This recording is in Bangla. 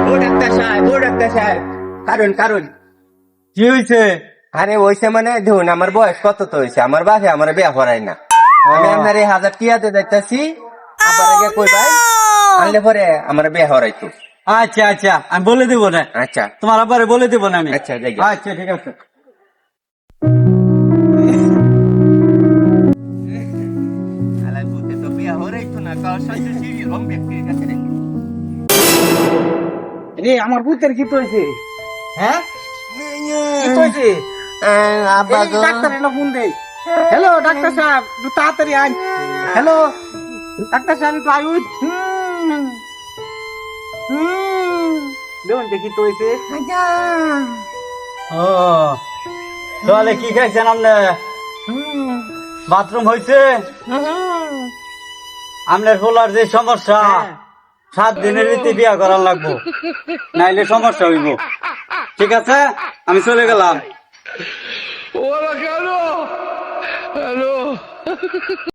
ও ডাক্তার সাহেব, ও ডাক্তার সাহেব, কারণ কারণ কি হয়েছে? আরে হইছে মানে দেখুন আমার বয়স কত তো হয়েছে, আমার বাপে আমার বিয়া করাই না। আমি আপনার এই 1000 টিয়াতে যাইতাছি, আবার আগে কই ভাই আনলে পরে আমার বিয়া করাইতো। আচ্ছা আচ্ছা, আমি বলে দিব না, আচ্ছা তোমার আব্বারে বলে দিব না আমি। আচ্ছা, যাই গে। আচ্ছা ঠিক আছে। আলাই বুতে তো বিয়া করাইতো না, কার সাথে সিঁড়ি রং ব্যক্তির কাছে রেখে। রে আমার পুতের কি হয়েছে? হ্যাঁ কি হয়েছে? আব্বা গো, ডাক্তার এলো ফোন দে। হ্যালো ডাক্তার সাহেব, একটু তাড়াতাড়ি আয়। হ্যালো ডাক্তার সাহেব, একটু আয়ুষ। দেখুন দেখি তো হয়েছে। ও তাহলে কি খাইছেন আপনি? বাথরুম হয়েছে? আপনার হোলার যে সমস্যা, 7 দিনের ভিতরে বিয়া করার লাগবো, নাইলে সমস্যা হইব। ঠিক আছে, আমি চলে গেলাম।